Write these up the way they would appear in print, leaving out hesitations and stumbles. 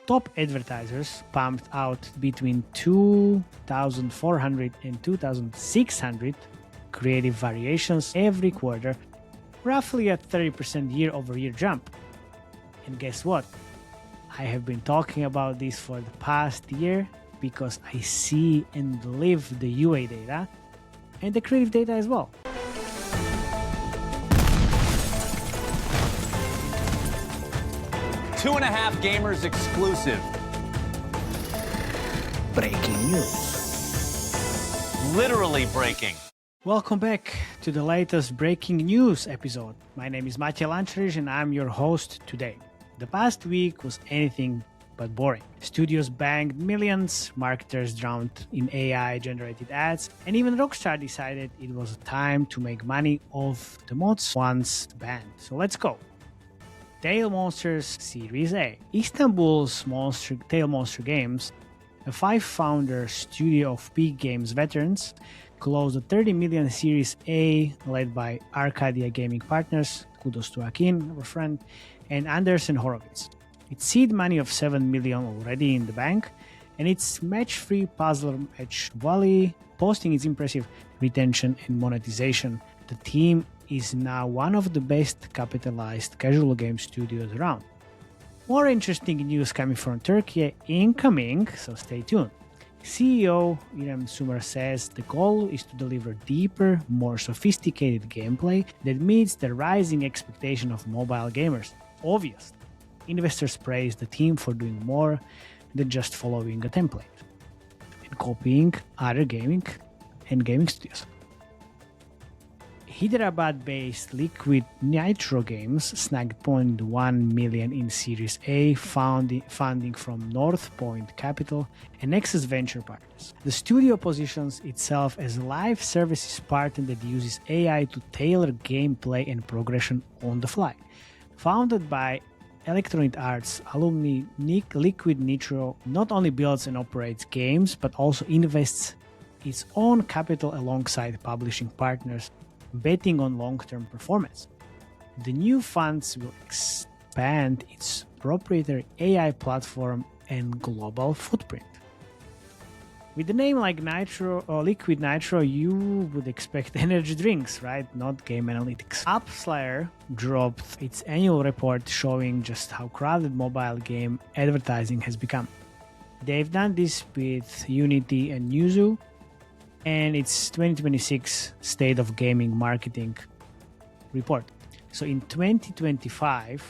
top advertisers pumped out between 2,400 and 2,600 creative variations every quarter, roughly a 30% year-over-year jump. And guess what? I have been talking about this for the past year because I see and live the UA data and the creative data as well. Two and a Half Gamers exclusive. Breaking news. Literally breaking. Welcome back to the latest breaking news episode. My name is Matej Lančarič and I'm your host today. The past week was anything but boring. Studios banged millions, marketers drowned in AI-generated ads, and even Rockstar decided it was time to make money off the mods once banned. So let's go. Tail Monsters Series A. Istanbul's Tail Monster Games, a 5-founder studio of peak games veterans, closed a 30 million Series A led by Arcadia Gaming Partners, kudos to Akin, our friend, and Andersen Horowitz. Its seed money of 7 million already in the bank, and its match-free puzzle match Valley posting its impressive retention and monetization. The team is now one of the best capitalized casual game studios around. More interesting news coming from Turkey incoming, so stay tuned. CEO İrem Sumer says the goal is to deliver deeper, more sophisticated gameplay that meets the rising expectation of mobile gamers. Obvious. Investors praise the team for doing more than just following a template and copying other gaming studios. Hyderabad-based Liquid Nitro Games snagged $0.1 million in Series A funding from North Point Capital and Nexus Venture Partners. The studio positions itself as a live services partner that uses AI to tailor gameplay and progression on the fly. Founded by Electronic Arts alumni, Liquid Nitro not only builds and operates games but also invests its own capital alongside publishing partners, betting on long-term performance. The new funds will expand its proprietary AI platform and global footprint. With a name like Nitro or Liquid Nitro, you would expect energy drinks, right? Not game analytics. AppsFlyer dropped its annual report showing just how crowded mobile game advertising has become. They've done this with Unity and Yuzu, and its 2026 State of Gaming Marketing report. So in 2025,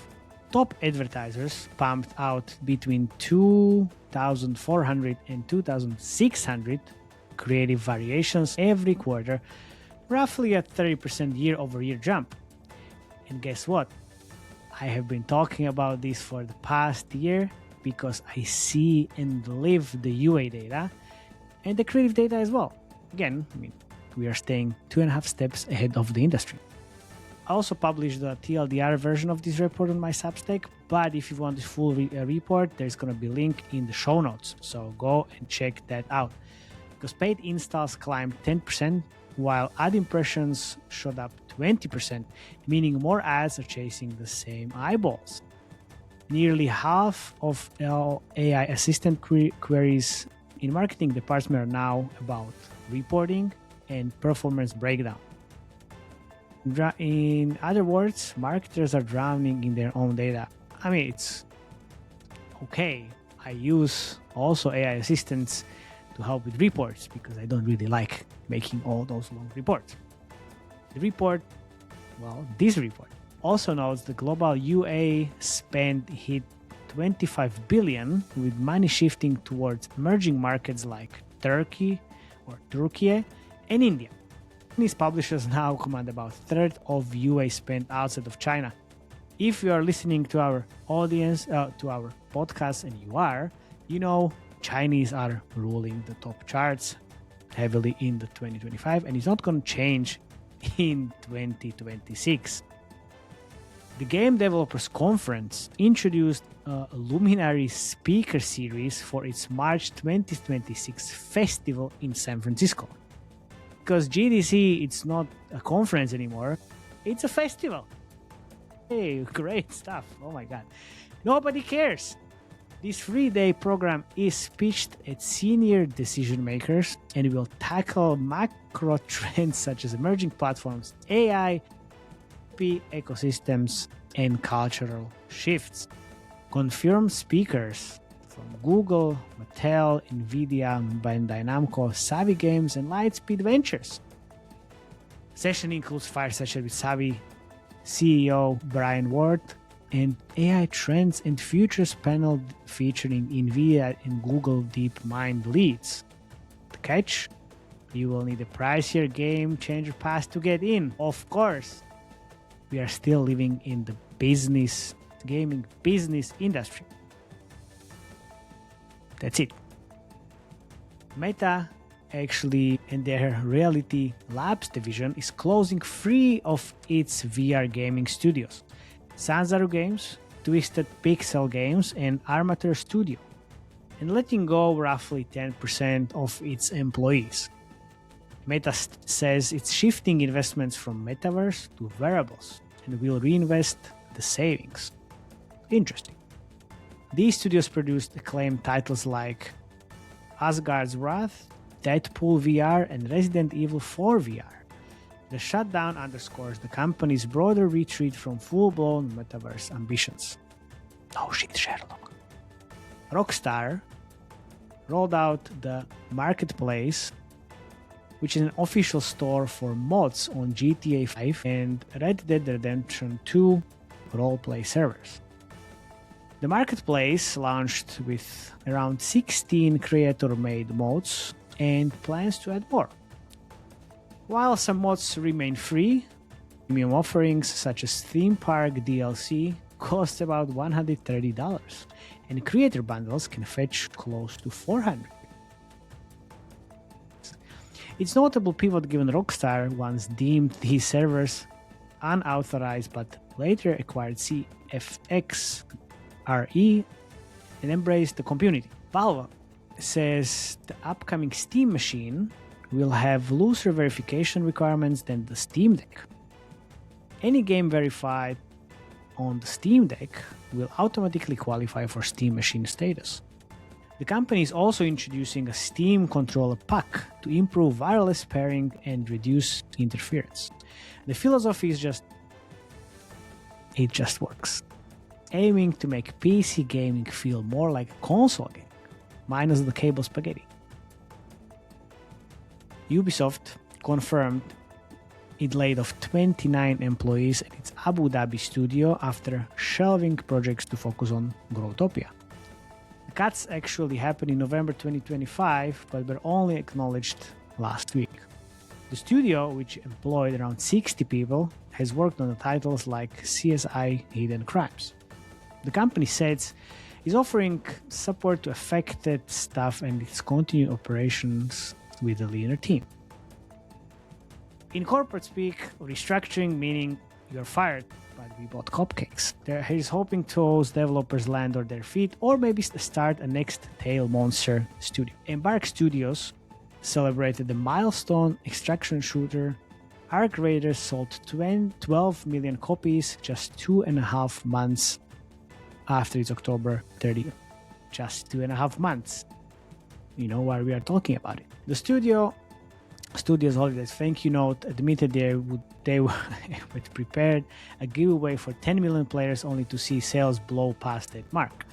top advertisers pumped out between 2,400 and 2,600 creative variations every quarter, roughly a 30% year-over-year jump. And guess what? I have been talking about this for the past year because I see and live the UA data and the creative data as well. Again, we are staying 2.5 steps ahead of the industry. I also published the TLDR version of this report on my Substack, but if you want the full report, there's going to be a link in the show notes, so go and check that out. Because paid installs climbed 10%, while ad impressions shot up 20%, meaning more ads are chasing the same eyeballs. Nearly half of all AI assistant queries in marketing department are now about reporting and performance breakdown. In other words, marketers are drowning in their own data. It's okay. I use also AI assistants to help with reports because I don't really like making all those long reports. This report also notes the global UA spend hit 25 billion, with money shifting towards emerging markets like Turkey and India. These publishers now command about a third of UA spend outside of China. If you are listening to our audience, to our podcast, and you are, Chinese are ruling the top charts heavily in the 2025, and it's not going to change in 2026. The Game Developers Conference introduced a Luminary speaker series for its March 2026 festival in San Francisco. Because GDC, it's not a conference anymore, it's a festival. Hey, great stuff. Oh my God. Nobody cares. This 3-day program is pitched at senior decision makers and will tackle macro trends such as emerging platforms, AI, ecosystems, and cultural shifts. Confirmed speakers from Google, Mattel, Nvidia, Bandai Namco, Savvy Games, and Lightspeed Ventures. Session includes fireside chat with Savvy CEO Brian Ward and AI Trends and Futures panel featuring Nvidia and Google DeepMind leads. The catch? You will need a pricier game changer pass to get in. Of course, we are still living in the gaming business industry. That's it. Meta actually, and their Reality Labs division is closing 3 of its VR gaming studios. Sanzaru Games, Twisted Pixel Games, and Armature Studio, and letting go roughly 10% of its employees. Meta says it's shifting investments from metaverse to wearables and will reinvest the savings. Interesting. These studios produced acclaimed titles like Asgard's Wrath, Deadpool VR, and Resident Evil 4 VR. The shutdown underscores the company's broader retreat from full-blown metaverse ambitions. Oh shit, Sherlock. Rockstar rolled out the Marketplace, which is an official store for mods on GTA 5 and Red Dead Redemption 2 roleplay servers. The Marketplace launched with around 16 creator-made mods and plans to add more. While some mods remain free, premium offerings such as Theme Park DLC cost about $130, and creator bundles can fetch close to $400. It's notable pivot given Rockstar once deemed these servers unauthorized but later acquired CFX RE and embraced the community. Valve says the upcoming Steam machine will have looser verification requirements than the Steam Deck. Any game verified on the Steam Deck will automatically qualify for Steam machine status. The company is also introducing a Steam controller pack to improve wireless pairing and reduce interference. The philosophy is it just works. Aiming to make PC gaming feel more like a console game, minus the cable spaghetti. Ubisoft confirmed it laid off 29 employees at its Abu Dhabi studio after shelving projects to focus on Growtopia. The cuts actually happened in November 2025, but were only acknowledged last week. The studio, which employed around 60 people, has worked on the titles like CSI Hidden Crimes. The company says it's offering support to affected staff and its continued operations with a leaner team. In corporate speak, restructuring meaning you're fired, but we bought cupcakes. He's hoping those developers land on their feet or maybe start a next Tail Monster studio. Embark Studios celebrated the milestone extraction shooter. Arc Raiders sold 12 million copies just 2.5 months after its October 30th. Just 2.5 months. You know why we are talking about it. The Studio's Holidays thank you note admitted they would prepared a giveaway for 10 million players only to see sales blow past that mark.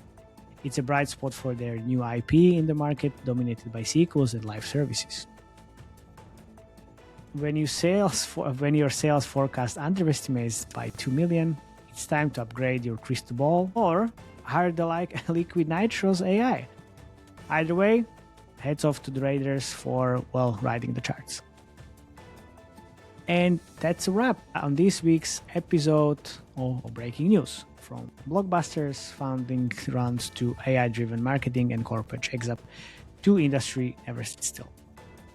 It's a bright spot for their new IP in the market dominated by sequels and live services. When your sales forecast underestimates by 2 million, it's time to upgrade your crystal ball or hire the Liquid Nitro's AI. Either way, heads off to the Raiders for, riding the charts. And that's a wrap on this week's episode of Breaking News. From blockbusters, founding runs to AI-driven marketing and corporate checks-up to industry never sits still.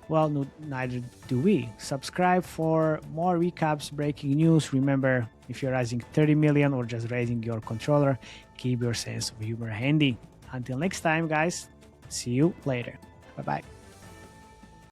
Well, neither do we. Subscribe for more recaps, breaking news. Remember, if you're raising 30 million or just raising your controller, keep your sense of humor handy. Until next time, guys, see you later. Bye-bye.